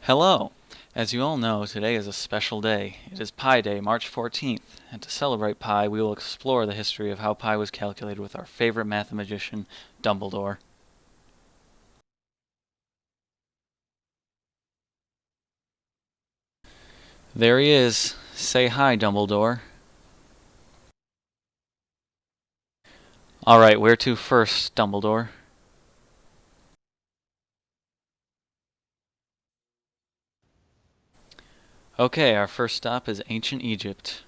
Hello! As you all know, today is a special day. It is Pi Day, March 14th, and to celebrate pi, we will explore the history of how pi was calculated with our favorite mathematician, Dumbledore. There he is. Say hi, Dumbledore. Alright, where to first, Dumbledore? Okay, our first stop is ancient Egypt.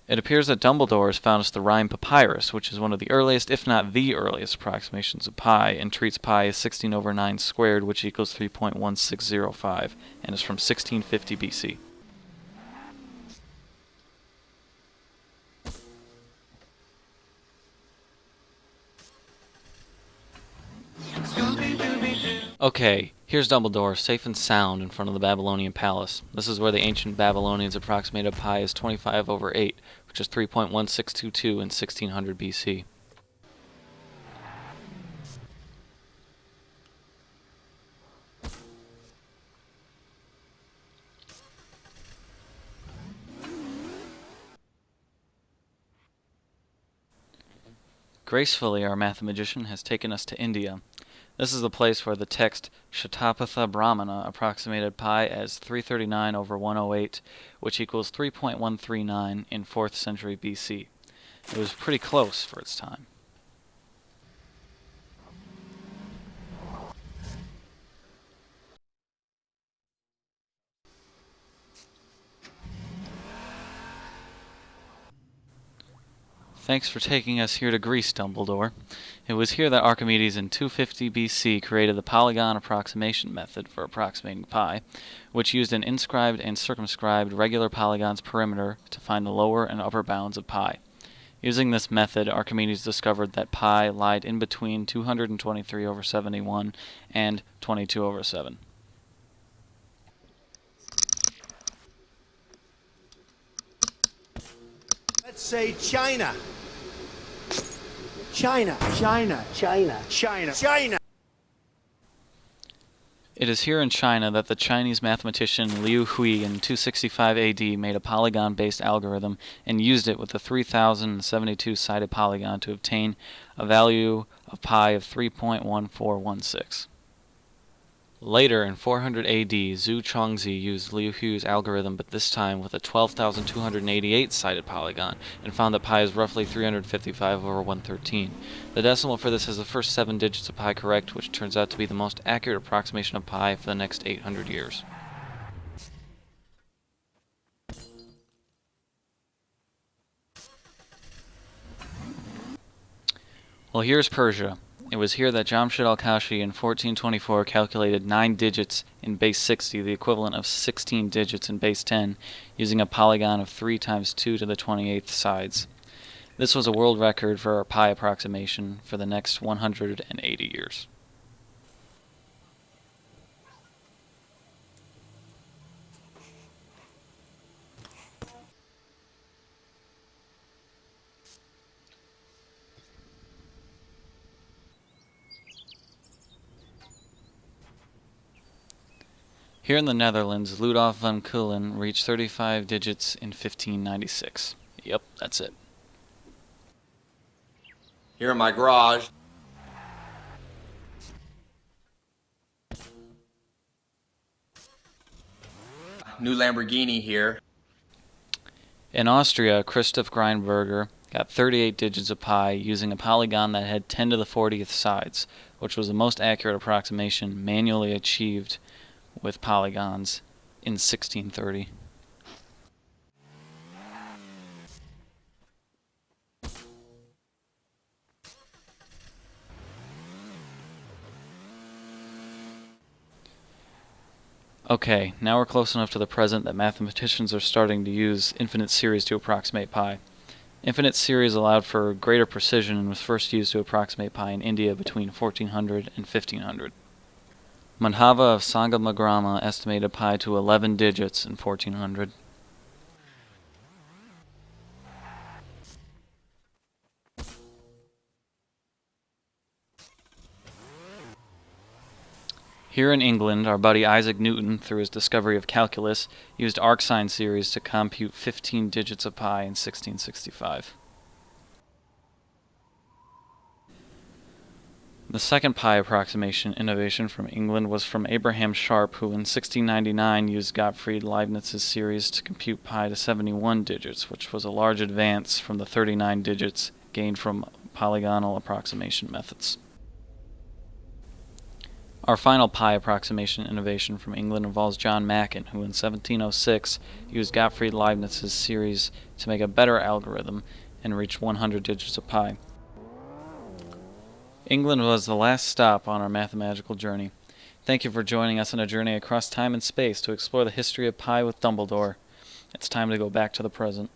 It appears that Dumbledore has found us the rhyme papyrus, which is one of the earliest, if not the earliest, approximations of pi, and treats pi as 16 over 9 squared, which equals 3.1605, and is from 1650 BC. Okay, here's Dumbledore, safe and sound in front of the Babylonian palace. This is where the ancient Babylonians approximated pi as 25 over 8, which is 3.1622 in 1600 BC. Gracefully, our mathematician has taken us to India. This is the place where the text Shatapatha Brahmana approximated pi as 339 over 108, which equals 3.139 in 4th century BC. It was pretty close for its time. Thanks for taking us here to Greece, Dumbledore. It was here that Archimedes in 250 BC created the polygon approximation method for approximating pi, which used an inscribed and circumscribed regular polygon's perimeter to find the lower and upper bounds of pi. Using this method, Archimedes discovered that pi lied in between 223 over 71 and 22 over 7. Let's say China. China, China, China, China, China. It is here in China that the Chinese mathematician Liu Hui in 265 AD made a polygon-based algorithm and used it with a 3072-sided polygon to obtain a value of pi of 3.1416. Later, in 400 AD, Zhu Chongzi used Liu Hui's algorithm, but this time with a 12,288-sided polygon, and found that pi is roughly 355 over 113. The decimal for this has the first 7 digits of pi correct, which turns out to be the most accurate approximation of pi for the next 800 years. Well, here's Persia. It was here that Jamshid al-Kashi in 1424 calculated 9 digits in base 60, the equivalent of 16 digits in base 10, using a polygon of 3 times 2 to the 28th sides. This was a world record for our pi approximation for the next 180 years. Here in the Netherlands, Ludolf van Keulen reached 35 digits in 1596. Yep, that's it. Here in my garage. New Lamborghini here. In Austria, Christoph Greinberger got 38 digits of pi using a polygon that had 10 to the 40th sides, which was the most accurate approximation manually achieved with polygons in 1630. Okay, now we're close enough to the present that mathematicians are starting to use infinite series to approximate pi. Infinite series allowed for greater precision and was first used to approximate pi in India between 1400 and 1500. Madhava of Sangamagrama estimated pi to 11 digits in 1400. Here in England, our buddy Isaac Newton, through his discovery of calculus, used arcsine series to compute 15 digits of pi in 1665. The second pi approximation innovation from England was from Abraham Sharp, who in 1699 used Gottfried Leibniz's series to compute pi to 71 digits, which was a large advance from the 39 digits gained from polygonal approximation methods. Our final pi approximation innovation from England involves John Mackin, who in 1706 used Gottfried Leibniz's series to make a better algorithm and reach 100 digits of pi. England was the last stop on our mathematical journey. Thank you for joining us on a journey across time and space to explore the history of pi with Dumbledore. It's time to go back to the present.